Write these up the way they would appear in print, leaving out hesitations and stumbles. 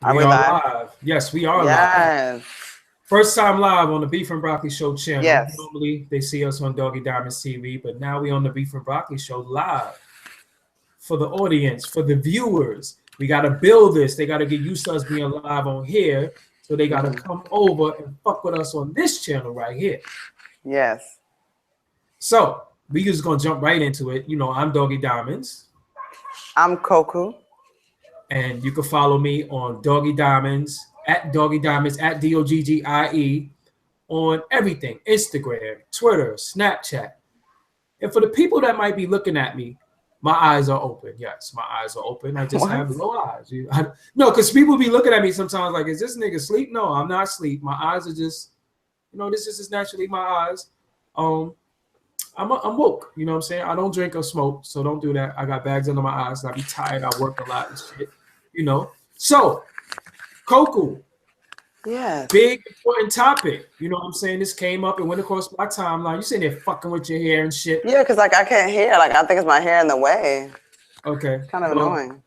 Are we live? Yes, we are Yes. live. First time live on the Beef and Broccoli Show channel. Yes. Normally they see us on Doggy Diamonds TV, but now we on the Beef and Broccoli Show live for the audience, for the viewers. We got to build this. They got to get used to us being live on here, so they got to come over and fuck with us on this channel right here. Yes. So we just gonna jump right into it. You know, I'm Doggy Diamonds. I'm Koku. And you can follow me on Doggy Diamonds, at DOGGIE, on everything, Instagram, Twitter, Snapchat. And for the people that might be looking at me, my eyes are open. Yes, my eyes are open. I just have low eyes. No, because people be looking at me sometimes like, is this nigga asleep? No, I'm not asleep. My eyes are just, this is just naturally my eyes. I'm woke. You know what I'm saying? I don't drink or smoke, so don't do that. I got bags under my eyes. I be tired. I work a lot and shit. So Koku, big important topic. You know what I'm saying? This came up and went across my timeline. You saying they're fucking with your hair and shit? Yeah, because like I can't hear. Like I think it's my hair in the way. Okay. Kind of annoying.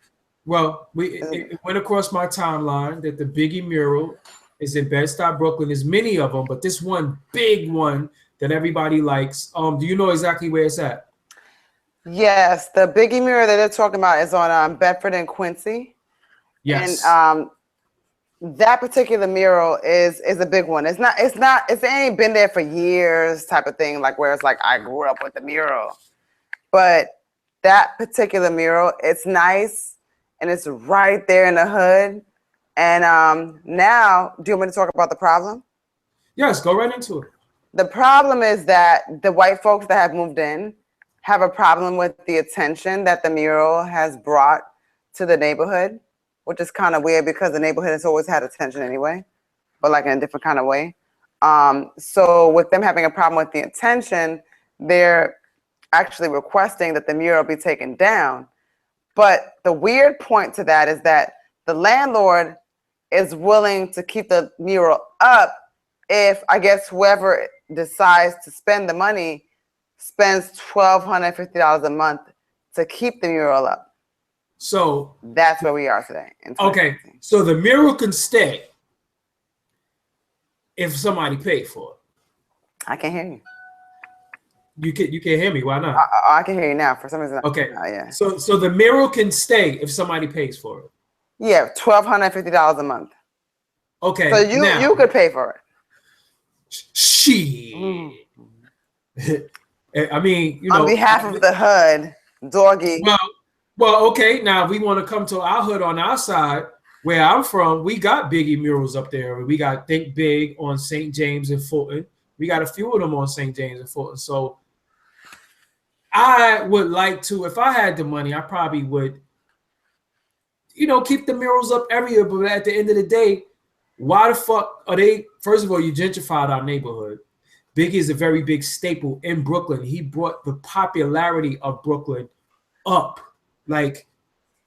Well, it went across my timeline that the Biggie Mural is in Bed-Stuy, Brooklyn. There's many of them, but this one big one that everybody likes. Do you know exactly where it's at? Yes, the Biggie Mural that they're talking about is on Bedford and Quincy. Yes. And that particular mural is a big one. It ain't been there for years type of thing, like where it's like I grew up with the mural. But that particular mural, it's nice and it's right there in the hood. And now, do you want me to talk about the problem? Yes, go right into it. The problem is that the white folks that have moved in have a problem with the attention that the mural has brought to the neighborhood, which is kind of weird because the neighborhood has always had attention anyway, but like in a different kind of way. So with them having a problem with the attention, they're actually requesting that the mural be taken down. But the weird point to that is that the landlord is willing to keep the mural up if, I guess, whoever decides to spend the money spends $1,250 a month to keep the mural up. So that's where we are today. Okay, so the mural can stay if somebody paid for it. I can't hear you. You can't hear me. Why not? I can hear you now. For some reason. Okay. Yeah. So the mural can stay if somebody pays for it. Yeah, $1,250 a month. Okay. So you could pay for it. I mean, on behalf of the hood, Doggy. Well, okay. Now, if we want to come to our hood on our side, where I'm from, we got Biggie murals up there. We got Think Big on St. James and Fulton. We got a few of them on St. James and Fulton. So I would like to, if I had the money, I probably would, keep the murals up everywhere. But at the end of the day, why the fuck are they? First of all, you gentrified our neighborhood. Biggie is a very big staple in Brooklyn. He brought the popularity of Brooklyn up. Like,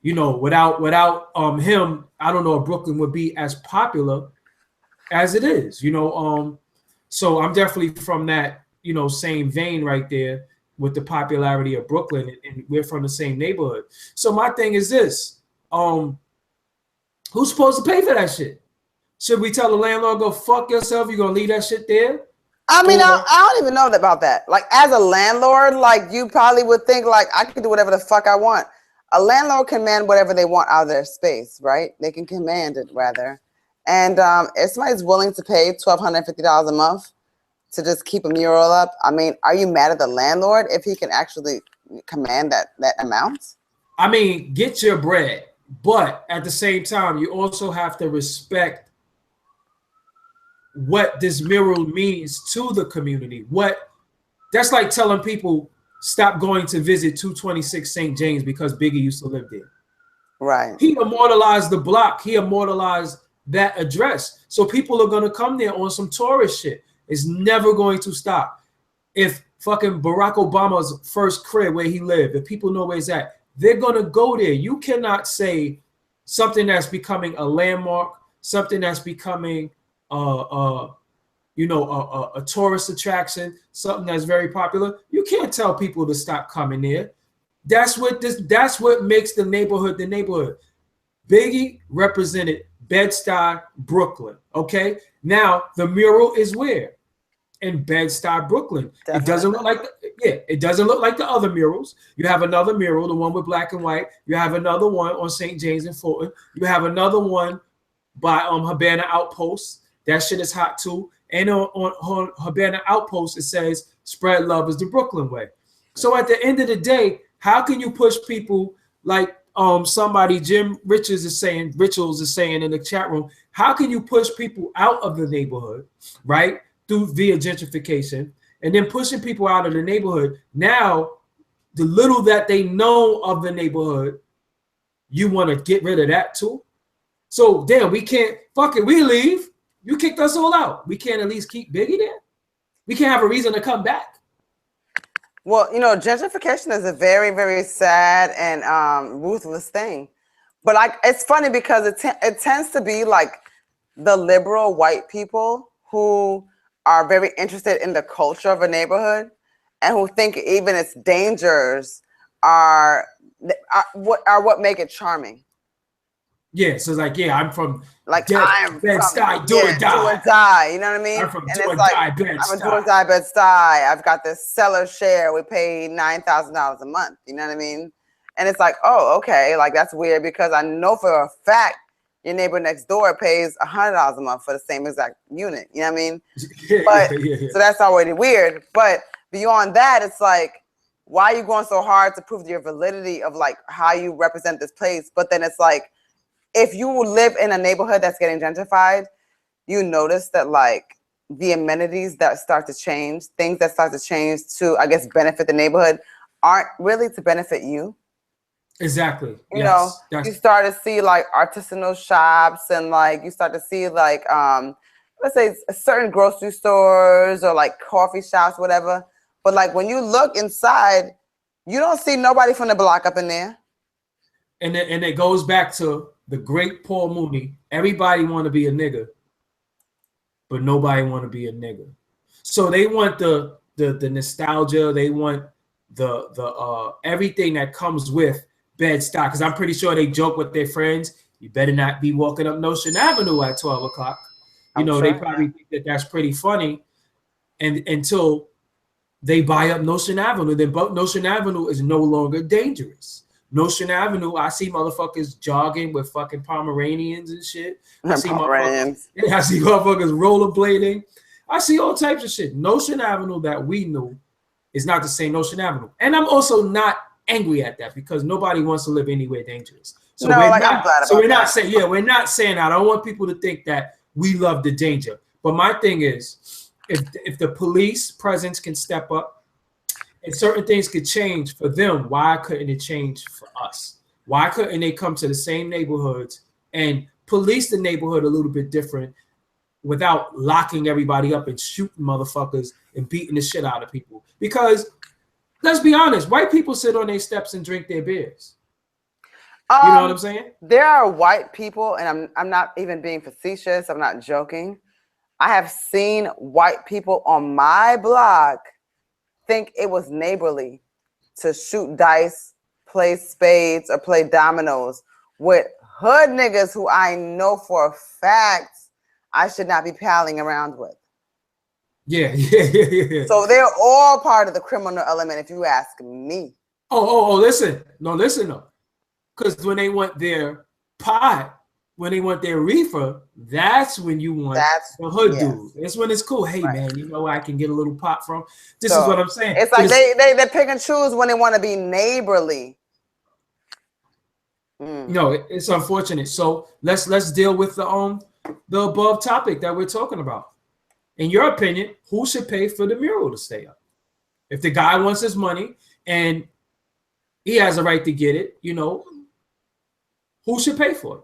without him, I don't know if Brooklyn would be as popular as it is. So I'm definitely from that, same vein right there with the popularity of Brooklyn, and we're from the same neighborhood. So my thing is this: who's supposed to pay for that shit? Should we tell the landlord, go fuck yourself? You gonna leave that shit there? I mean, I don't even know about that. Like, as a landlord, like, you probably would think like I can do whatever the fuck I want. A landlord can command whatever they want out of their space, right? They can command it, rather. And if somebody's willing to pay $1,250 a month to just keep a mural up, I mean, are you mad at the landlord if he can actually command that amount? I mean, get your bread. But at the same time, you also have to respect what this mural means to the community. That's like telling people, stop going to visit 226 St. James because Biggie used to live there. Right. He immortalized the block. He immortalized that address. So people are going to come there on some tourist shit. It's never going to stop. If fucking Barack Obama's first crib where he lived, if people know where it's at, they're going to go there. You cannot say something that's becoming a landmark, something that's becoming a tourist attraction, something that's very popular. You can't tell people to stop coming there. That's what makes the neighborhood the neighborhood. Biggie represented Bed-Stuy, Brooklyn. Okay, now the mural is where? In Bed-Stuy, Brooklyn. Definitely. It doesn't look like it doesn't look like the other murals. You have another mural, the one with black and white. You have another one on St. James and Fulton. You have another one by Habana Outpost. That shit is hot too. And on Habana Outpost, it says spread love is the Brooklyn way. So at the end of the day, how can you push people like somebody, Jim Richards is saying in the chat room, how can you push people out of the neighborhood, right? Via gentrification, and then pushing people out of the neighborhood. Now, the little that they know of the neighborhood, you want to get rid of that too. So damn, we can't, fuck it, we leave. You kicked us all out. We can't at least keep Biggie there. We can't have a reason to come back. Well, you know, gentrification is a very, very sad and ruthless thing. But like, it's funny because it tends to be like the liberal white people who are very interested in the culture of a neighborhood and who think even its dangers are what make it charming. Yeah, so it's like, yeah, I'm from I'm Bed-Stuy, do or die. Do or die, you know what I mean? I'm from and do or it's like, die, Bed-Stuy. I'm a do or die Bed-Stuy. I've got this seller share. We pay $9,000 a month. You know what I mean? And it's like, oh, okay, like that's weird because I know for a fact your neighbor next door pays $100 a month for the same exact unit. You know what I mean? But so that's already weird. But beyond that, it's like, why are you going so hard to prove your validity of like how you represent this place? But then it's like, if you live in a neighborhood that's getting gentrified, you notice that like the amenities that start to change, things that start to change to, I guess, benefit the neighborhood aren't really to benefit you. Exactly. You know, you start to see like artisanal shops and like you start to see like let's say certain grocery stores or like coffee shops, whatever. But like when you look inside, you don't see nobody from the block up in there. And it goes back to the great Paul Mooney. Everybody want to be a nigga, but nobody want to be a nigga. So they want the nostalgia. They want the everything that comes with Bed-Stuy, because I'm pretty sure they joke with their friends. You better not be walking up Notion Avenue at 12 o'clock. You know, they probably think that that's pretty funny, and until they buy up Notion Avenue, then Notion Avenue is no longer dangerous. Notion Avenue, I see motherfuckers jogging with fucking Pomeranians and shit. I see motherfuckers rollerblading. I see all types of shit. Notion Avenue that we knew is not the same Notion Avenue, and I'm also not angry at that because nobody wants to live anywhere dangerous. So no, we're like, not. I'm glad So we're that. not saying, yeah, we're not saying that. I don't want people to think that we love the danger. But my thing is, if the police presence can step up and certain things could change for them, why couldn't it change for us? Why couldn't they come to the same neighborhoods and police the neighborhood a little bit different without locking everybody up and shooting motherfuckers and beating the shit out of people? Because let's be honest, white people sit on their steps and drink their beers. You know what I'm saying? There are white people, and I'm not even being facetious. I'm not joking. I have seen white people on my block think it was neighborly to shoot dice, play spades, or play dominoes with hood niggas who I know for a fact I should not be palling around with. Yeah. So they're all part of the criminal element, if you ask me. Listen. No, listen though. Because when they want their pot, when they want their reefer, that's when you want the hood dude. That's when it's cool. Hey, man, you know where I can get a little pot from? This is what I'm saying. It's like they pick and choose when they want to be neighborly. No, it's unfortunate. So let's deal with the above topic that we're talking about. In your opinion, who should pay for the mural to stay up? If the guy wants his money and he has a right to get it, you know, who should pay for it?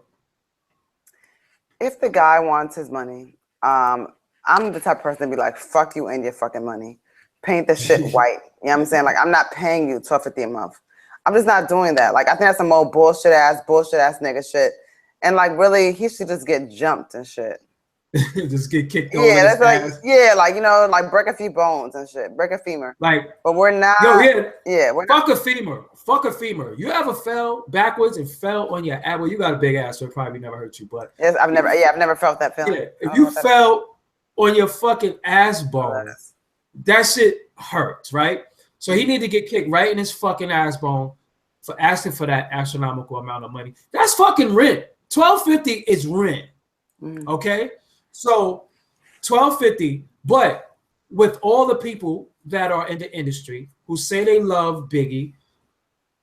If the guy wants his money, I'm the type of person to be like, fuck you and your fucking money. Paint the shit white. You know what I'm saying? Like, I'm not paying you $12.50 a month. I'm just not doing that. Like, I think that's some old bullshit ass nigga shit. And like, really, he should just get jumped and shit. Just get kicked over Yeah, his that's like ass. like like break a few bones and shit, break a femur. Like, But we're not. yo, yeah, we're fuck not. a femur. Fuck a femur. You ever fell backwards and fell on your ass? Well, you got a big ass, so it probably never hurt you. But Yes, I've never felt that feeling. yeah, if you fell on your fucking ass bone, that shit hurts, right? So he need to get kicked right in his fucking ass bone for asking for that astronomical amount of money. That's fucking rent. $12.50 is rent. Okay, so $12.50. But with all the people that are in the industry who say they love Biggie,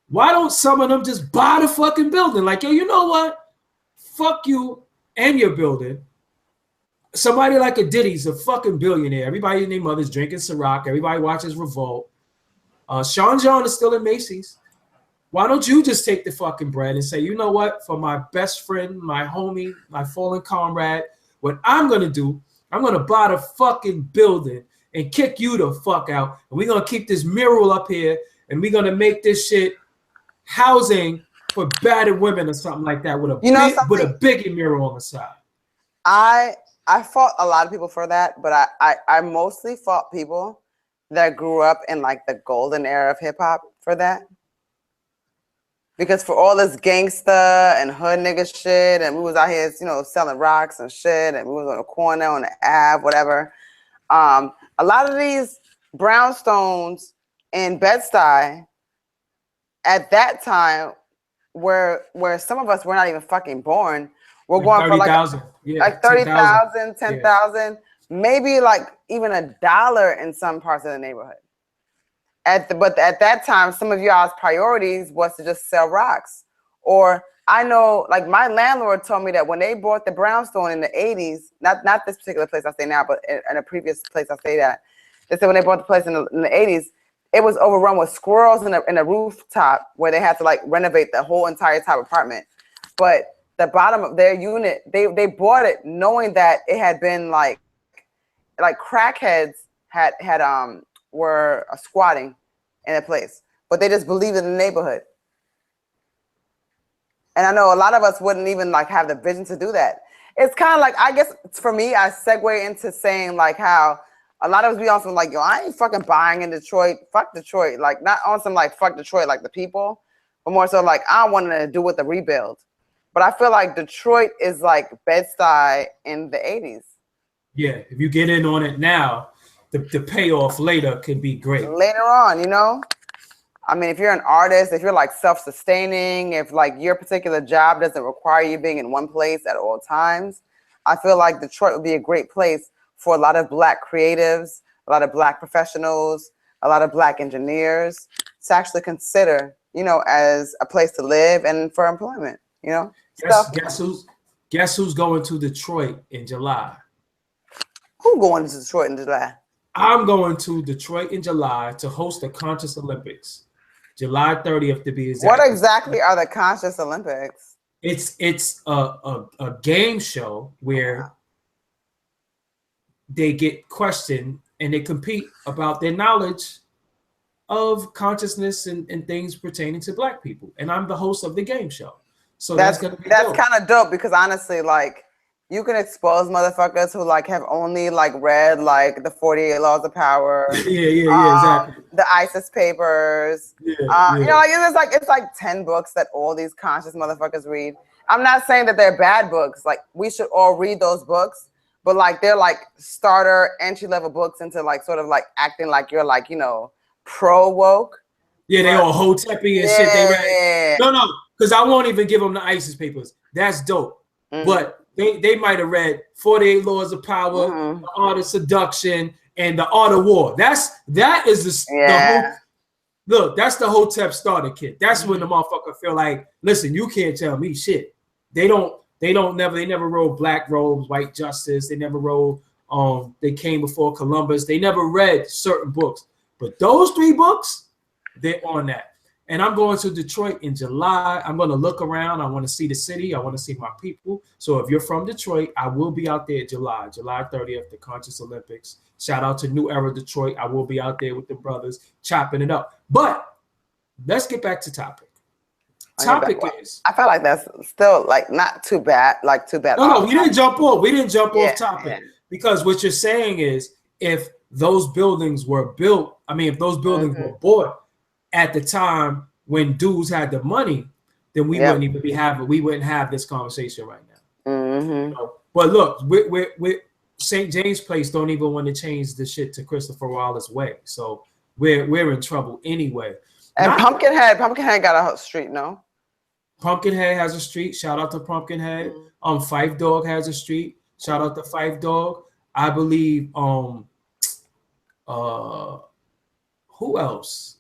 why don't some of them just buy the fucking building? Like, yo, you know what? Fuck you and your building. Somebody like a Diddy's a fucking billionaire. Everybody in their mother's drinking Ciroc. Everybody watches Revolt. Sean John is still in Macy's. Why don't you just take the fucking bread and say, you know what? For my best friend, my homie, my fallen comrade, what I'm going to do, I'm going to buy the fucking building and kick you the fuck out. And we're going to keep this mural up here and we're going to make this shit housing for battered women or something like that with a Biggie mural on the side. I fought a lot of people for that, but I mostly fought people that grew up in like the golden era of hip hop for that. Because for all this gangsta and hood nigga shit, and we was out here, selling rocks and shit, and we was on the corner, on the Ave, whatever. A lot of these brownstones in Bed-Stuy at that time, where some of us were not even fucking born, we're going 30, for like 30,000, 10,000, maybe like even $1 in some parts of the neighborhood. But at that time, some of y'all's priorities was to just sell rocks. Or I know, like my landlord told me that when they bought the brownstone in the 80s, not this particular place I stay now, but in a previous place I stayed at, they said when they bought the place in the 80s, it was overrun with squirrels in a rooftop where they had to like renovate the whole entire top apartment. But the bottom of their unit, they bought it knowing that it had been like crackheads were squatting in a place, but they just believed in the neighborhood. And I know a lot of us wouldn't even like have the vision to do that. It's kind of like, I guess for me, I segue into saying like how a lot of us be on some like, yo, I ain't fucking buying in Detroit. Fuck Detroit. Like not on some like fuck Detroit like the people, but more so like I wanted to do with the rebuild. But I feel like Detroit is like Bed-Stuy in the 80s. Yeah, if you get in on it now, the payoff later can be great. Later on, I mean, if you're an artist, if you're like self-sustaining, if like your particular job doesn't require you being in one place at all times, I feel like Detroit would be a great place for a lot of Black creatives, a lot of Black professionals, a lot of Black engineers to actually consider, as a place to live and for employment, Guess who's going to Detroit in July? Who going to Detroit in July? I'm going to Detroit in July to host the Conscious Olympics. July 30th to be exact. What exactly are the Conscious Olympics? It's a game show where they get questioned and they compete about their knowledge of consciousness and things pertaining to Black people. And I'm the host of the game show. So that's gonna be dope. Kind of dope because honestly, like you can expose motherfuckers who like have only like read like the 48 Laws of Power. Exactly. The ISIS papers. It's like 10 books that all these conscious motherfuckers read. I'm not saying that they're bad books. Like we should all read those books, but like they're like starter entry-level books into like sort of like acting like you're like, pro woke. Yeah, they all hotepi and shit. They read. No, because I won't even give them the ISIS papers. That's dope. But they might have read 48 Laws of Power, The Art of Seduction, and The Art of War. That is the look, that's the Hotep starter kit. That's when the motherfucker feel like, listen, you can't tell me shit. They never wrote Black Robes, White Justice. They never wrote They Came Before Columbus. They never read certain books. But those 3 books, they're on that. And I'm going to Detroit in July. I'm going to look around. I want to see the city. I want to see my people. So if you're from Detroit, I will be out there July 30th, the Conscious Olympics. Shout out to New Era Detroit. I will be out there with the brothers chopping it up. But let's get back to topic. topic is. I felt like that's still like not too bad, like too bad. No, we didn't jump off. We didn't jump off topic because what you're saying is if those buildings were built, if those buildings were bought at the time when dudes had the money, then we wouldn't even we wouldn't have this conversation right now. You know? But look, we're St. James Place don't even want to change the shit to Christopher Wallace Way, so we're in trouble anyway. And Pumpkinhead got a street, no? Pumpkinhead has a street. Shout out to Pumpkinhead. Fife Dog has a street. Shout out to Fife Dog. I believe who else?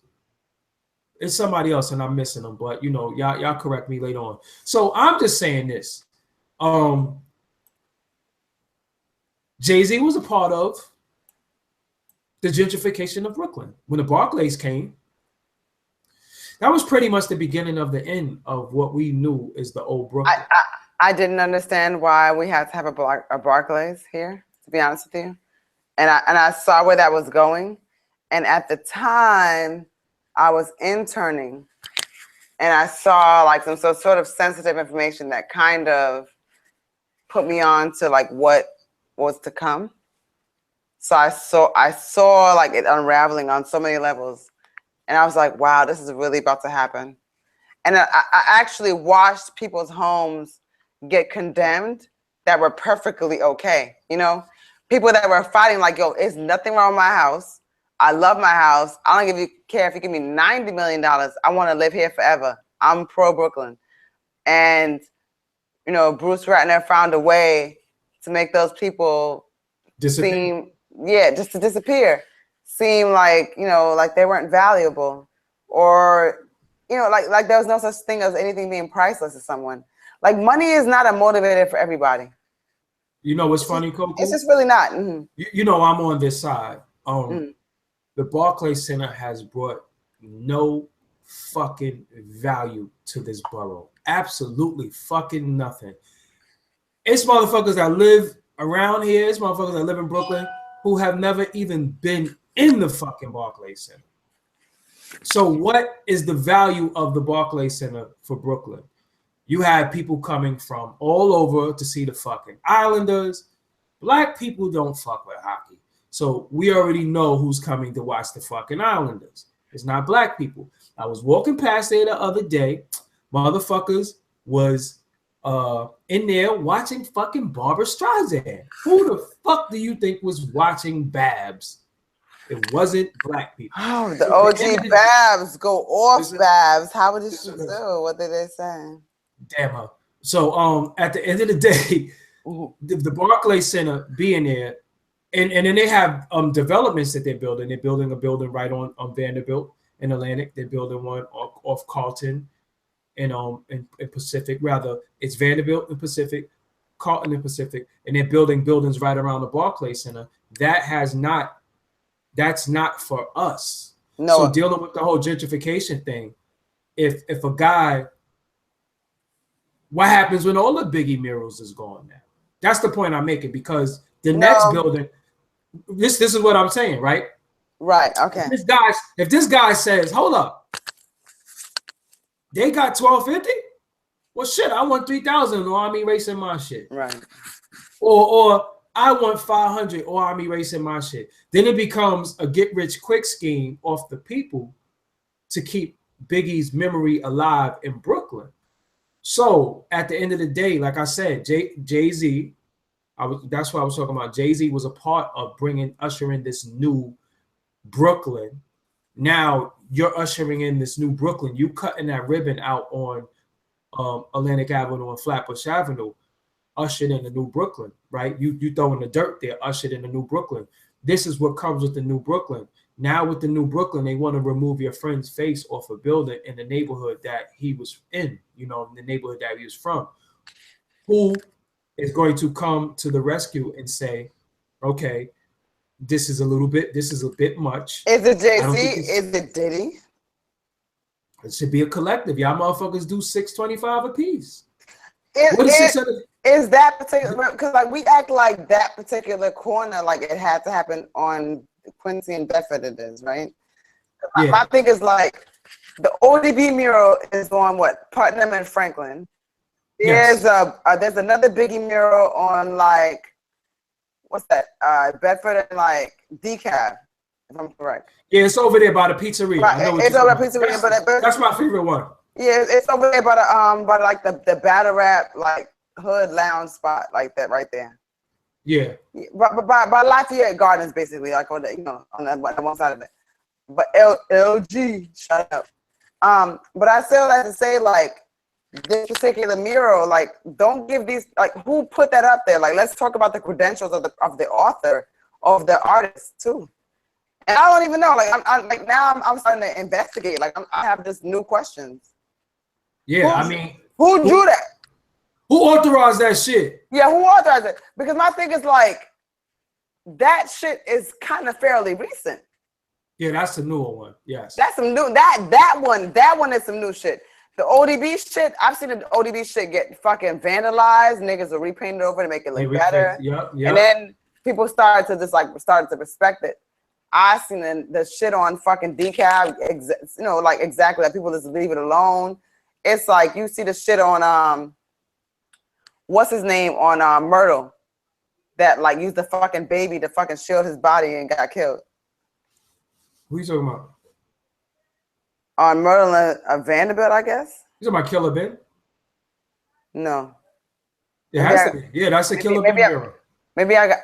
It's somebody else, and I'm missing them. But y'all correct me later on. So I'm just saying this. Jay-Z was a part of the gentrification of Brooklyn when the Barclays came. That was pretty much the beginning of the end of what we knew is the old Brooklyn. I didn't understand why we had to have a Barclays here, to be honest with you. And I saw where that was going. And at the time, I was interning. And I saw like some sort of sensitive information that kind of put me on to like what was to come. So I saw like it unraveling on so many levels. And I was like, wow, this is really about to happen. And I actually watched people's homes get condemned that were perfectly okay. People that were fighting like, yo, there's nothing wrong with my house. I love my house. I don't care if you give me $90 million. I want to live here forever. I'm pro Brooklyn. And, Bruce Ratner found a way to make those people seem like, like they weren't valuable, or, like there was no such thing as anything being priceless to someone. Like money is not a motivator for everybody. You know what's funny, Coco? It's just really not. I'm on this side. The Barclays Center has brought no fucking value to this borough. Absolutely fucking nothing. It's motherfuckers that live around here. It's motherfuckers that live in Brooklyn who have never even been in the fucking Barclays Center. So what is the value of the Barclays Center for Brooklyn? You have people coming from all over to see the fucking Islanders. Black people don't fuck with hockey. So we already know who's coming to watch the fucking Islanders. It's not black people. I was walking past there the other day. Motherfuckers was in there watching fucking Barbra Streisand. Who the fuck do you think was watching Babs? It wasn't black people. Oh, the OG Babs go off Babs. How would this do? What did they say? Damn her. So at the end of the day, the Barclays Center being there, and then they have developments that they're building. They're building a building right on Vanderbilt in Atlantic. They're building one off Carlton in Pacific. Rather, it's Vanderbilt and Pacific, Carlton and Pacific, and they're building buildings right around the Barclays Center. That's not for us. No. So dealing with the whole gentrification thing, if a guy, what happens when all the Biggie murals is gone now? That's the point I'm making, because the next building, this is what I'm saying, right? Right. Okay. If this guy says, hold up, they got 1250. Well, shit, I want 3,000, or I'm erasing my shit. Right. Or I want 500, or I'm erasing my shit. Then it becomes a get rich quick scheme off the people to keep Biggie's memory alive in Brooklyn. So at the end of the day, like I said, Jay-Z, that's what I was talking about. Jay-Z was a part of ushering this new Brooklyn. Now you're ushering in this new Brooklyn. You cutting that ribbon out on Atlantic Avenue and Flatbush Avenue, ushered in the new Brooklyn, right? You throwing the dirt there, ushered in the new Brooklyn. This is what comes with the new Brooklyn. Now with the new Brooklyn, they want to remove your friend's face off a building in the neighborhood that he was in, in the neighborhood that he was from. Who is going to come to the rescue and say, okay, this is a bit much. Is it Jay-Z? Is it Diddy? It should be a collective. Y'all motherfuckers do $625 a piece. Is that particular, because like we act like that particular corner, like it had to happen on Quincy and Bedford, it is, right? Yeah. My thing is like, The ODB mural is on what? Putnam and Franklin. There's there's another Biggie mural on like what's that? Bedford and like DeKalb, if I'm correct. Yeah, it's over there by the pizzeria. Right. I know It's over the pizzeria, but that's my favorite one. Yeah, it's over there by like the battle rap like hood lounge spot like that right there. Yeah. By Lafayette Gardens basically, like on the on the one side of it. But LG, shut up. But I still like to say like this particular mural, like don't give these like who put that up there? Like let's talk about the credentials of the author, of the artist too. And I don't even know. Like I'm like now I'm starting to investigate. Like I have just new questions. Yeah, who drew that? Who authorized that shit? Yeah, who authorized it? Because my thing is like that shit is kind of fairly recent. Yeah, that's the newer one. Yes. That's some new that one is some new shit. The ODB shit, I've seen the ODB shit get fucking vandalized. Niggas will repaint it over to make it look better. Yep. And then people started to respect it. I seen the shit on fucking DeKalb, like exactly like people just leave it alone. It's like you see the shit on what's his name on Myrtle that like used the fucking baby to fucking shield his body and got killed. Who you talking about? On Myrtle and Vanderbilt, I guess. You talking about Killer Ben? No. It has to be. Yeah, that's a Killer Ben mural.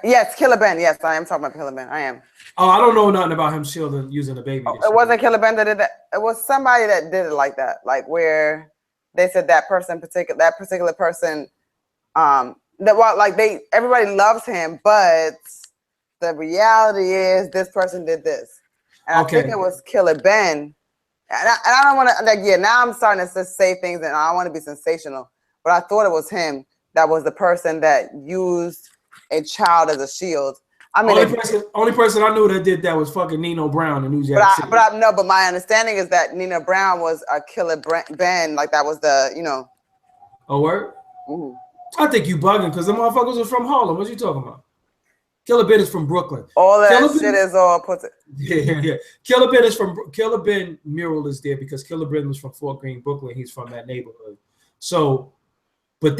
Yes, Killer Ben. Yes, I am talking about Killer Ben. I am. Oh, I don't know nothing about him shielding using a baby. It wasn't Killer Ben that did that. It was somebody that did it like that, like where they said that particular person, everybody loves him, but the reality is this person did this, and I think it was Killer Ben. And I don't want to now I'm starting to just say things and I don't want to be sensational, but I thought it was him that was the person that used a child as a shield. I mean, only person I knew that did that was fucking Nino Brown in New York City. But my understanding is that Nino Brown was a Killer Ben, like that was the Oh, word? Mm-hmm. I think you bugging because the motherfuckers are from Harlem. What you talking about? Killer Ben is from Brooklyn. All that shit is all put. Yeah. Killer Ben mural is there because Killer Ben was from Fort Greene, Brooklyn. He's from that neighborhood. So, but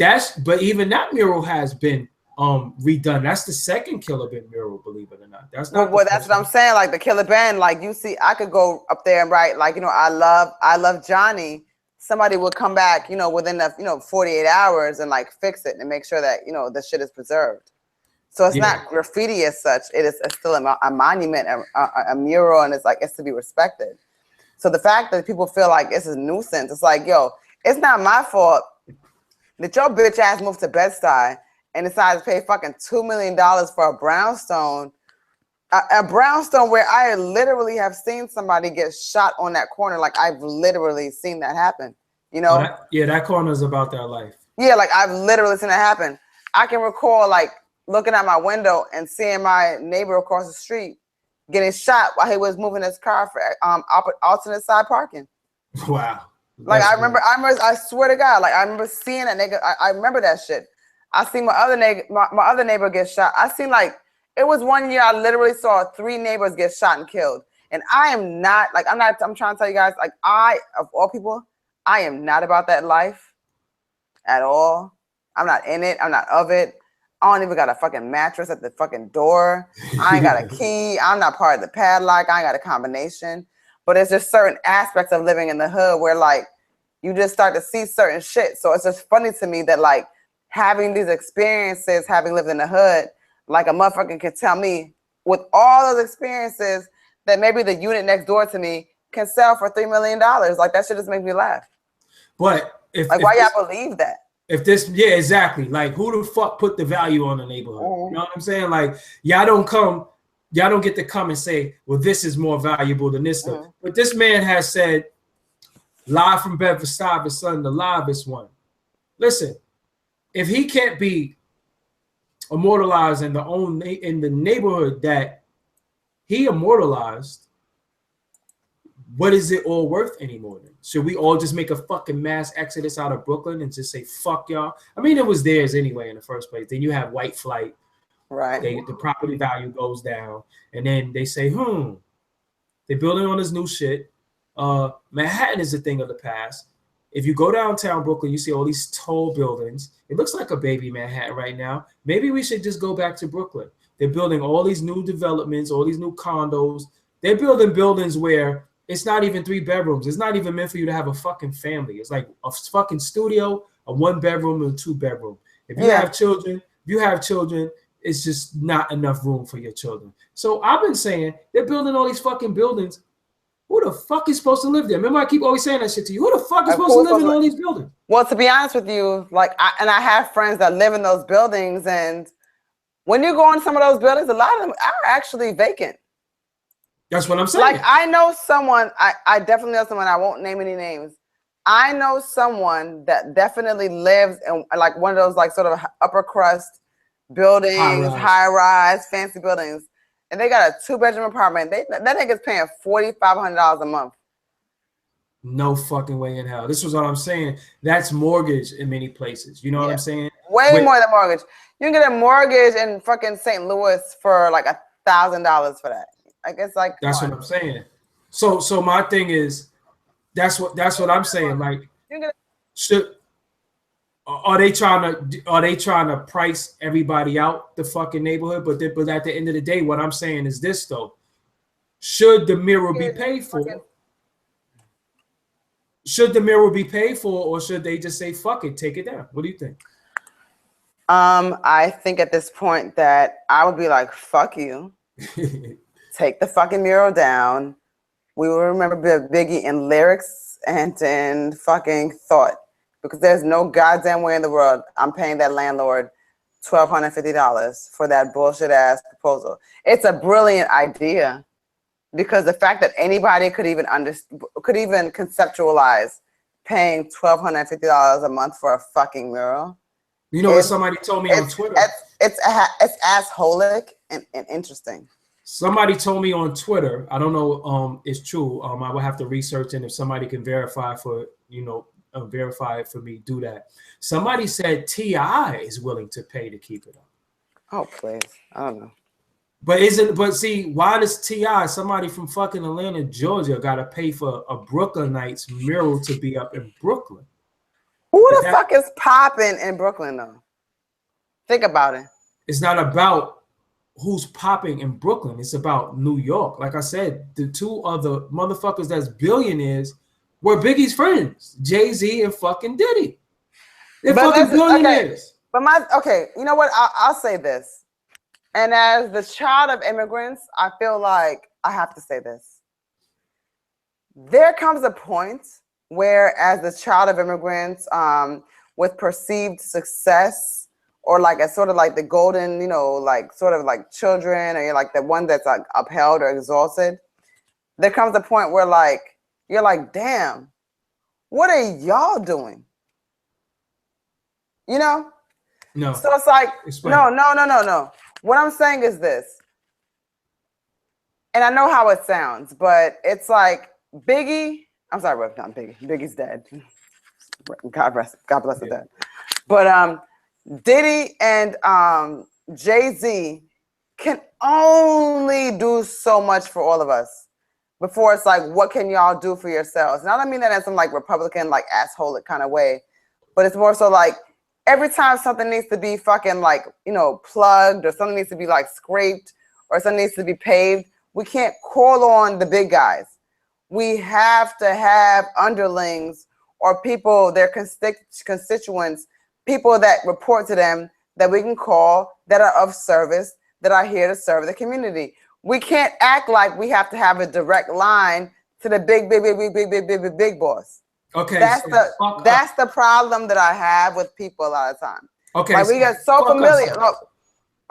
even that mural has been redone. That's the second Killer Ben mural, believe it or not. That's not. Well, that's what I'm saying. Like the Killer Ben, like you see, I could go up there and write like I love Johnny. Somebody would come back, within the 48 hours and like fix it and make sure that the shit is preserved. So it's not graffiti as such. It is still a monument, a mural, and it's to be respected. So the fact that people feel like this is a nuisance, it's like, yo, it's not my fault that your bitch ass moved to Bed-Stuy and decided to pay fucking $2 million for a brownstone, a brownstone where I literally have seen somebody get shot on that corner. Like I've literally seen that happen. That corner is about their life. Yeah, like I've literally seen that happen. I can recall like looking out my window and seeing my neighbor across the street getting shot while he was moving his car for alternate side parking. Wow. Like I swear to God, like I remember seeing that nigga. I remember that shit. I seen my other neighbor get shot. I seen like it was one year I literally saw 3 neighbors get shot and killed. And I am not like I'm trying to tell you guys, like of all people, I am not about that life at all. I'm not in it. I'm not of it. I don't even got a fucking mattress at the fucking door. I ain't got a key. I'm not part of the padlock. I ain't got a combination. But it's just certain aspects of living in the hood where like you just start to see certain shit. So it's just funny to me that like having these experiences, having lived in the hood, like a motherfucker can tell me with all those experiences that maybe the unit next door to me can sell for $3 million. Like that shit just makes me laugh. But why y'all believe that? Exactly. Like who the fuck put the value on the neighborhood? You know what I'm saying? Like y'all don't get to come and say, well, this is more valuable than this stuff. But this man has said, live from Bedford-Stuy, his son, the livest one. Listen, if he can't be immortalized in the neighborhood that he immortalized, what is it all worth anymore then? Should we all just make a fucking mass exodus out of Brooklyn and just say, fuck y'all? I mean, it was theirs anyway in the first place. Then you have white flight. Right. The property value goes down. And then they say, they're building on this new shit. Manhattan is a thing of the past. If you go downtown Brooklyn, you see all these tall buildings. It looks like a baby Manhattan right now. Maybe we should just go back to Brooklyn. They're building all these new developments, all these new condos. They're building buildings where it's not even 3 bedrooms. It's not even meant for you to have a fucking family. It's like a fucking studio, a 1 bedroom and a 2 bedroom. If you have children, it's just not enough room for your children. So I've been saying they're building all these fucking buildings. Who the fuck is supposed to live there? Remember, I keep always saying that shit to you. Who the fuck is supposed to live in all these buildings? Well, to be honest with you, like, I have friends that live in those buildings, and when you go in some of those buildings, a lot of them are actually vacant. That's what I'm saying. Like, I know someone, I definitely know someone, I won't name any names. I know someone that definitely lives in like one of those like sort of upper crust buildings, high rise, fancy buildings. And they got a 2-bedroom apartment. That nigga's paying $4,500 a month. No fucking way in hell. This was what I'm saying. That's mortgage in many places. You know what I'm saying? Way more than mortgage. You can get a mortgage in fucking St. Louis for like $1,000 for that. I guess like that's what I'm saying. So my thing is, that's what I'm saying. Like, are they trying to price everybody out the fucking neighborhood? But at the end of the day, what I'm saying is this though: should the mirror be paid for? Should the mirror be paid for, or should they just say fuck it, take it down? What do you think? I think at this point that I would be like, fuck you. Take the fucking mural down. We will remember Biggie in lyrics and in fucking thought. Because there's no goddamn way in the world I'm paying that landlord $1,250 for that bullshit ass proposal. It's a brilliant idea, because the fact that anybody could even conceptualize paying $1,250 a month for a fucking mural. You know what somebody told me on Twitter? It's assholic and interesting. Somebody told me on Twitter, I don't know it's true. I would have to research, and if somebody can verify verify it for me, do that. Somebody said T.I. is willing to pay to keep it up. Oh, please. I don't know. But see, why does T.I., somebody from fucking Atlanta, Georgia, gotta pay for a Brooklynites mural to be up in Brooklyn? Who the fuck is popping in Brooklyn though? Think about it. It's not about who's popping in Brooklyn. It's about New York. Like I said, the 2 other motherfuckers that's billionaires were Biggie's friends, Jay-Z and fucking Diddy. They're fucking billionaires. Okay, you know what? I'll say this. And as the child of immigrants, I feel like I have to say this. There comes a point where, as the child of immigrants, with perceived success, or like a sort of like the golden, like sort of like children, or you're like the one that's like upheld or exalted, there comes a point where like, you're like, damn, what are y'all doing? No. So it's like, no. What I'm saying is this, and I know how it sounds, but it's like Biggie. I'm sorry, not Biggie. Biggie's dead. God bless his dead. But Diddy and Jay-Z can only do so much for all of us before it's like, what can y'all do for yourselves? And I don't mean that in some like Republican, like asshole kind of way, but it's more so like every time something needs to be fucking like, plugged, or something needs to be like scraped, or something needs to be paved, we can't call on the big guys. We have to have underlings or people, their constituents, people that report to them that we can call, that are of service, that are here to serve the community. We can't act like we have to have a direct line to the big boss. Okay, that's the problem that I have with people a lot of time. Okay, like we get so familiar. Look,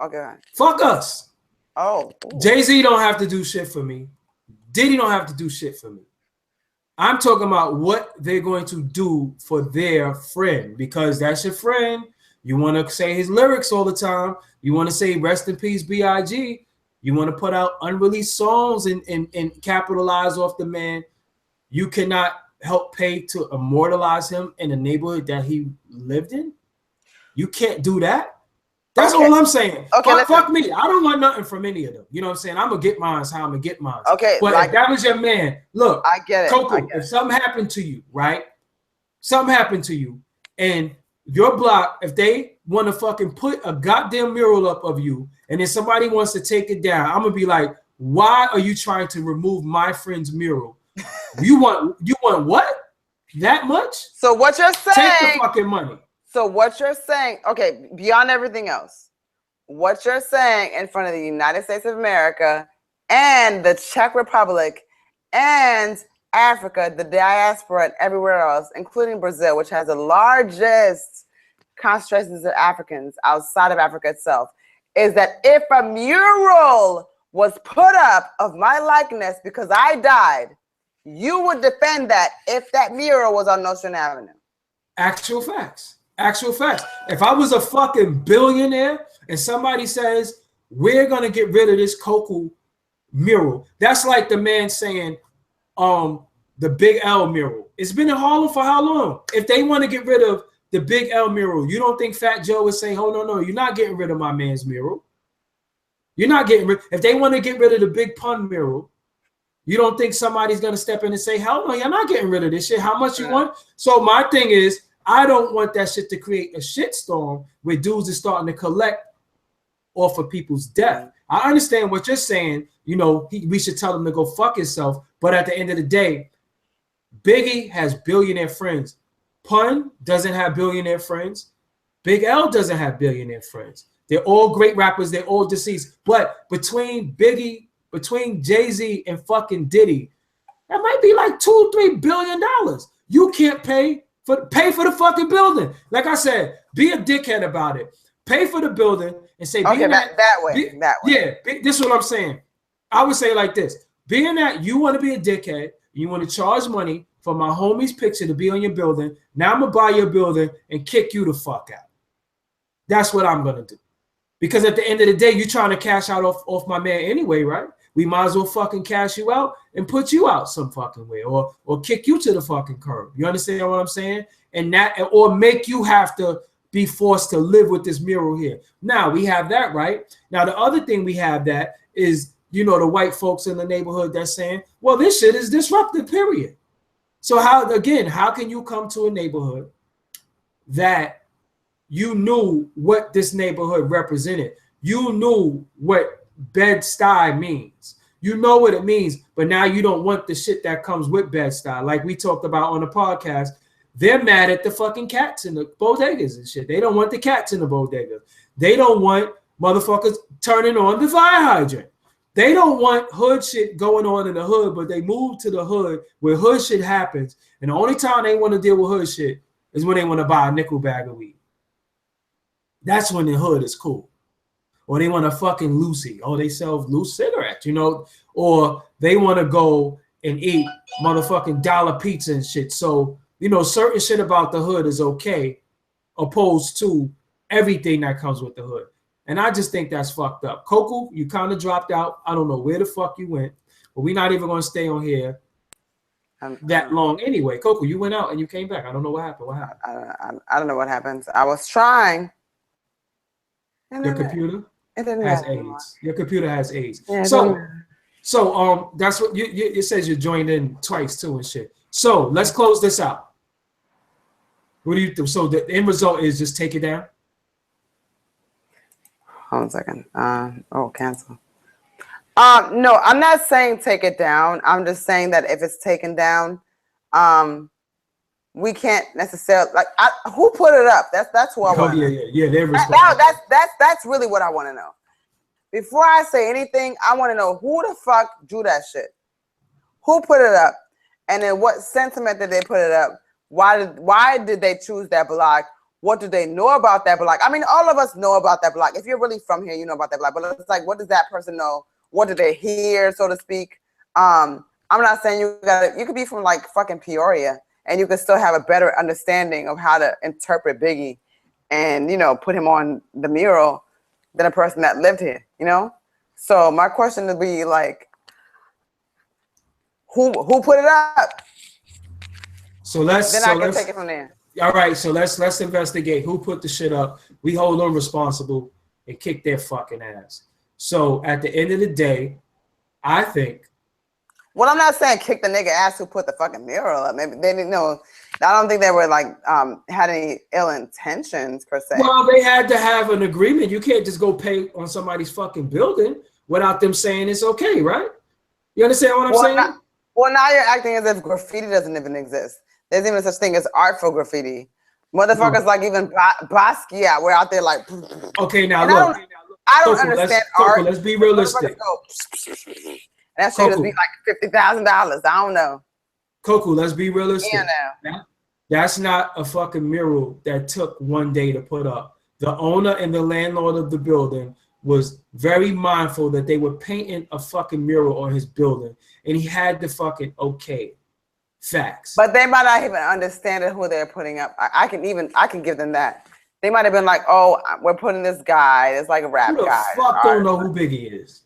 okay, fuck us. Oh, Jay-Z don't have to do shit for me. Diddy don't have to do shit for me. I'm talking about what they're going to do for their friend, because that's your friend. You want to say his lyrics all the time. You want to say rest in peace, B.I.G. You want to put out unreleased songs and capitalize off the man. You cannot help pay to immortalize him in the neighborhood that he lived in. You can't do that. That's all I'm saying. Okay, fuck me. I don't want nothing from any of them. You know what I'm saying? I'm gonna get mine how I'm gonna get mine. Okay, but if that was your man, look, I get it. Coco, if something happened to you, right? Something happened to you, and your block, if they want to fucking put a goddamn mural up of you, and then somebody wants to take it down, I'm gonna be like, why are you trying to remove my friend's mural? You want what? That much? So what you're saying? Take the fucking money. So what you're saying, okay, beyond everything else, what you're saying in front of the United States of America and the Czech Republic and Africa, the diaspora, and everywhere else, including Brazil, which has the largest concentrations of Africans outside of Africa itself, is that if a mural was put up of my likeness because I died, you would defend that if that mural was on Nostrand Avenue. Actual facts. Actual facts. If I was a fucking billionaire and somebody says, we're going to get rid of this Coco mural, that's like the man saying, the Big L mural. It's been in Harlem for how long? If they want to get rid of the Big L mural, you don't think Fat Joe would say, oh, no, you're not getting rid of my man's mural. You're not getting rid. If they want to get rid of the Big Pun mural, you don't think somebody's going to step in and say, hell no, you're not getting rid of this shit. How much you want? So my thing is, I don't want that shit to create a shitstorm where dudes are starting to collect off of people's death. I understand what you're saying. You know, we should tell him to go fuck himself. But at the end of the day, Biggie has billionaire friends. Pun doesn't have billionaire friends. Big L doesn't have billionaire friends. They're all great rappers. They're all deceased. But between Biggie, between Jay-Z and fucking Diddy, that might be like $2-3 billion. You can't pay for the fucking building. Like I said, be a dickhead about it. Pay for the building and say, okay, that way. Yeah, this is what I'm saying. I would say like this: being that you want to be a dickhead, you want to charge money for my homie's picture to be on your building. Now I'm gonna buy your building and kick you the fuck out. That's what I'm gonna do. Because at the end of the day, you're trying to cash out off my man anyway, right? We might as well fucking cash you out and put you out some fucking way, or kick you to the fucking curb. You understand what I'm saying? And that, or make you have to be forced to live with this mural here. Now we have that, right? Now the other thing we have that is, you know, the white folks in the neighborhood that's saying, well, this shit is disruptive, period. So how can you come to a neighborhood that you knew what this neighborhood represented? You knew what Bed-Stuy means. You know what it means, but now you don't want the shit that comes with Bed-Stuy. Like we talked about on the podcast, they're mad at the fucking cats in the bodegas and shit. They don't want the cats in the bodegas. They don't want motherfuckers turning on the fire hydrant. They don't want hood shit going on in the hood, but they move to the hood where hood shit happens. And the only time they want to deal with hood shit is when they want to buy a nickel bag of weed. That's when the hood is cool. Or they want a fucking Lucy. Oh, they sell loose cigarettes, you know? Or they want to go and eat motherfucking dollar pizza and shit. So, you know, certain shit about the hood is okay, opposed to everything that comes with the hood. And I just think that's fucked up. Coco, you kind of dropped out. I don't know where the fuck you went, but we're not even going to stay on here that long anyway. Coco, you went out and you came back. I don't know what happened. What happened? I don't know what happened. I was trying. Your computer has AIDS. Your computer has AIDS. Yeah, so that's what it says. You joined in twice too and shit. So let's close this out. What do you do? So the end result is just take it down. Hold on a second. Cancel. No, I'm not saying take it down. I'm just saying that if it's taken down, we can't necessarily who put it up. That's what I want. Yeah. That's really what I want to know. Before I say anything, I want to know who the fuck drew that shit. Who put it up, and in what sentiment did they put it up? Why did they choose that block? What do they know about that block? I mean, all of us know about that block. If you're really from here, you know about that block. But it's like, what does that person know? What did they hear, so to speak? I'm not saying you could be from like fucking Peoria and you could still have a better understanding of how to interpret Biggie and, you know, put him on the mural than a person that lived here, you know? So my question would be like, who put it up? So let's take it from there. All right, so let's investigate who put the shit up. We hold them responsible. and kick their fucking ass. So at the end of the day, I think. Well, I'm not saying kick the nigga ass who put the fucking mural up. Maybe they didn't know. I don't think they were like had any ill intentions per se. Well, they had to have an agreement. You can't just go paint on somebody's fucking building without them saying it's okay, right? You understand what I'm saying? Now you're acting as if graffiti doesn't even exist. There's even such thing as artful graffiti. Motherfuckers like even Basquiat, we're out there like. Okay, now look. I don't understand art. Let's be realistic. That shit would be like $50,000. I don't know. Coco, let's be realistic. Yeah, That's not a fucking mural that took one day to put up. The owner and the landlord of the building was very mindful that they were painting a fucking mural on his building, and he had the fucking okay. Facts. But they might not even understand who they're putting up. I can give them that. They might have been like, oh, we're putting this guy. It's like a rap guy. Who the fuck don't know who Biggie is?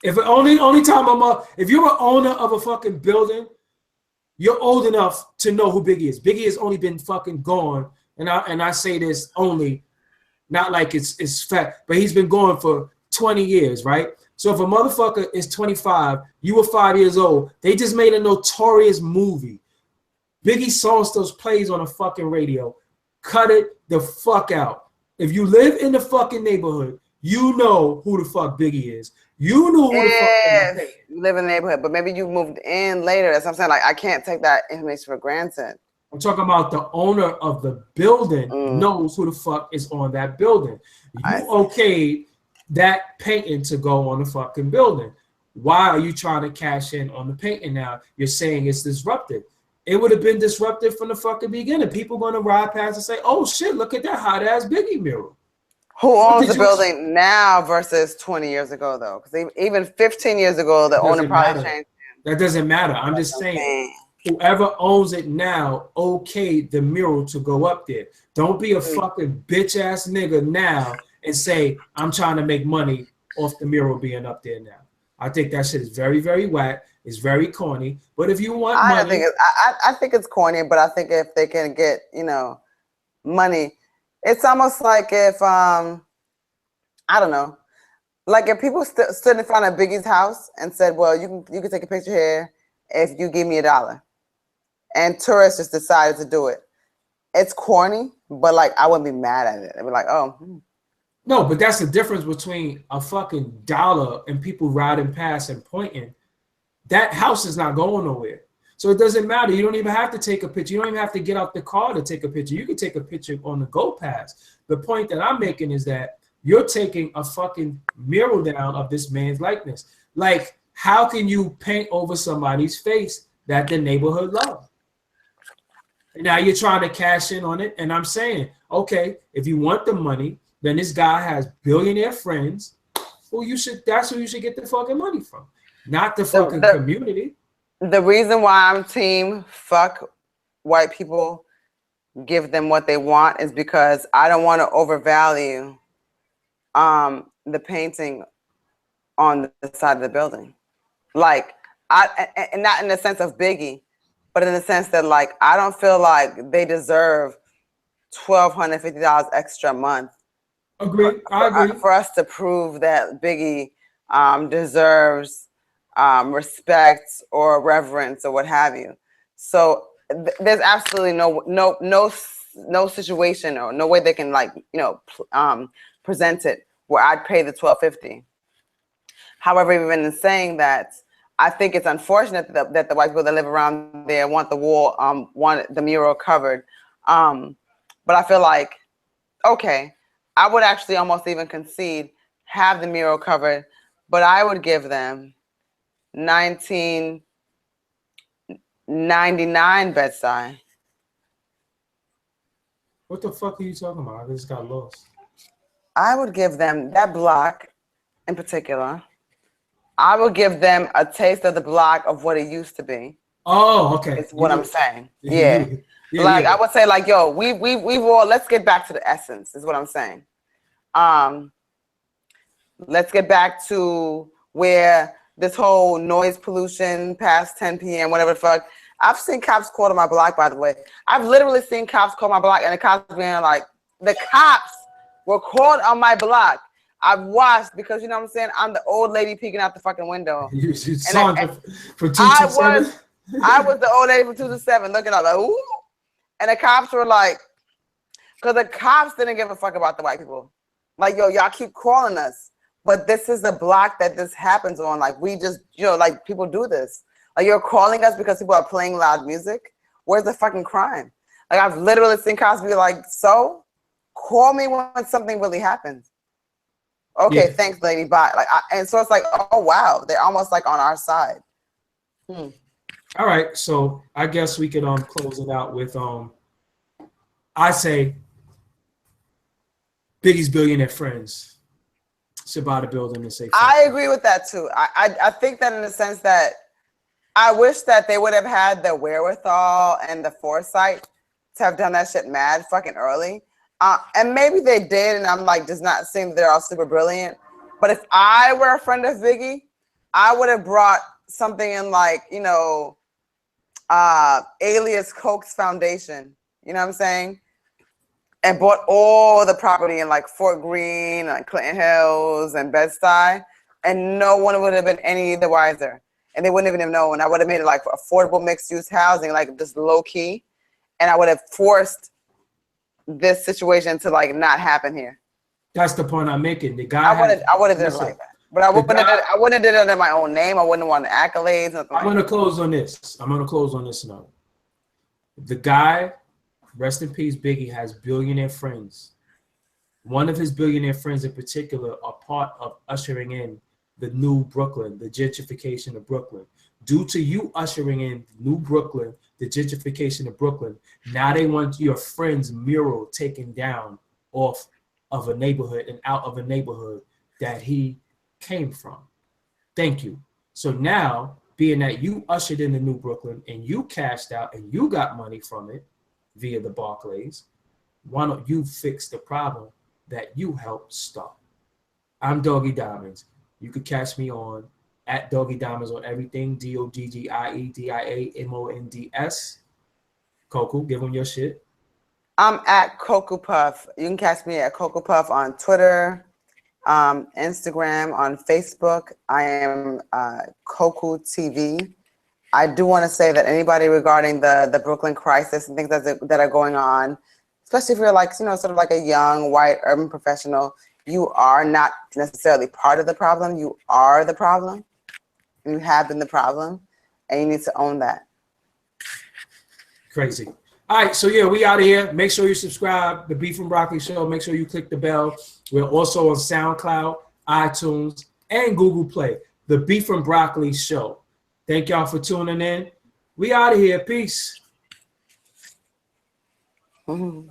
If only time if you're an owner of a fucking building, you're old enough to know who Biggie is. Biggie has only been fucking gone, and I say this only, not like it's fact, but he's been gone for 20 years, right? So if a motherfucker is 25, you were 5 years old, they just made a notorious movie. Biggie song still plays on a fucking radio. Cut it the fuck out. If you live in the fucking neighborhood, you know who the fuck Biggie is. You know who the fuck Biggie is. You live in the neighborhood, but maybe you moved in later. That's what I'm saying. Like, I can't take that information for granted. I'm talking about the owner of the building knows who the fuck is on that building. You okayed that painting to go on the fucking building. Why are you trying to cash in on the painting now? You're saying it's disruptive. It would have been disruptive from the fucking beginning. People going to ride past and say, oh shit, look at that hot ass Biggie mural. Who owns the building now versus 20 years ago, though? Because even 15 years ago, the owner probably changed. That doesn't matter. I'm just saying, whoever owns it now, okay, the mural to go up there. Don't be a fucking bitch ass nigga now and say, I'm trying to make money off the mural being up there now. I think that shit is very, very whack. It's very corny. But if you want money, I think it's corny, but I think if they can get, money, it's almost like if I don't know, like if people stood in front of Biggie's house and said, well, you can take a picture here if you give me $1, and tourists just decided to do it. It's corny, but like I wouldn't be mad at it. I'd be like, oh. No, but that's the difference between a fucking dollar and people riding past and pointing. That house is not going nowhere. So it doesn't matter. You don't even have to take a picture. You don't even have to get out the car to take a picture. You can take a picture on the go pass. The point that I'm making is that you're taking a fucking mural down of this man's likeness. Like, how can you paint over somebody's face that the neighborhood loves? And now you're trying to cash in on it. And I'm saying, okay, if you want the money, then this guy has billionaire friends who that's who you should get the fucking money from. Not the fucking community. The reason why I'm team fuck white people, give them what they want, is because I don't want to overvalue the painting on the side of the building. Like, and not in the sense of Biggie, but in the sense that, like, I don't feel like they deserve $1,250 extra a month. Agreed. I agree. For us to prove that Biggie deserves respect or reverence or what have you. So there's absolutely no situation or no way they can, like, present it where I'd pay the $1,250. However, even in saying that, I think it's unfortunate that the white people that live around there want the wall, want the mural covered. But I feel like, okay, I would actually almost even concede, have the mural covered, but I would give them $19.99 Bed-Stuy. What the fuck are you talking about? I just got lost. I would give them that block in particular. I would give them a taste of the block of what it used to be. Oh, okay. It's what I'm saying. Yeah. Like, I would say, like, yo, we've all, let's get back to the essence, is what I'm saying. Let's get back to where this whole noise pollution past 10 p.m., whatever the fuck. I've seen cops call to my block, by the way. I've literally seen cops call my block, and the cops being like, the cops were called on my block. I've watched because you know what I'm saying. I'm the old lady peeking out the fucking window. You saw And for 227. I was the old lady from 227 looking up like ooh, and the cops were like, because the cops didn't give a fuck about the white people. Like yo, y'all keep calling us, but this is the block that this happens on. Like we just like people do this. Like you're calling us because people are playing loud music. Where's the fucking crime? Like I've literally seen cops be like, so call me when something really happens. Okay, Yeah. thanks, lady. Bye. Like, and so it's like, oh wow, they're almost like on our side. All right, so I guess we could close it out with I say Biggie's billionaire friends should buy the building and say. I agree with that too. I think that in the sense that I wish that they would have had the wherewithal and the foresight to have done that shit mad fucking early. And maybe they did, and I'm like just not saying they're all super brilliant. But if I were a friend of Biggie, I would have brought something in like, you know, Alias Coke's Foundation. You know what I'm saying? And bought all the property in like Fort Greene, and Clinton Hills, and Bed-Stuy, and no one would have been any the wiser. And they wouldn't even have known. I would have made it like affordable mixed-use housing, like just low key, and I would have forced this situation to like not happen here. That's the point I'm making. The guy I would have done it like that, but I wouldn't have did it under my own name. I wouldn't want accolades. I'm gonna close on this. I'm gonna close on this note. The guy, rest in peace, Biggie, has billionaire friends. One of his billionaire friends in particular are part of ushering in the new Brooklyn, the gentrification of Brooklyn. Due to you ushering in new Brooklyn, the gentrification of Brooklyn, now they want your friend's mural taken down off of a neighborhood and out of a neighborhood that he came from. Thank you. So now, being that you ushered in the new Brooklyn and you cashed out and you got money from it via the Barclays, why don't you fix the problem that you helped start? I'm Doggy Diamonds. You could catch me on at Doggy Diamonds on everything, DOGGIEDIAMONDS. Coco, give them your shit. I'm at Coco Puff. You can catch me at Coco Puff on Twitter, Instagram, on Facebook. I am Coco TV. I do want to say that anybody regarding the Brooklyn crisis and things that are going on, especially if you're like, you know, sort of like a young white urban professional, you are not necessarily part of the problem. You are the problem. You have been the problem, and you need to own that. Crazy. All right, so yeah, we out of here. Make sure you subscribe. The Beef and Broccoli Show. Make sure you click the bell. We're also on SoundCloud, iTunes, and Google Play. The Beef and Broccoli Show. Thank y'all for tuning in. We out of here. Peace. Mm-hmm.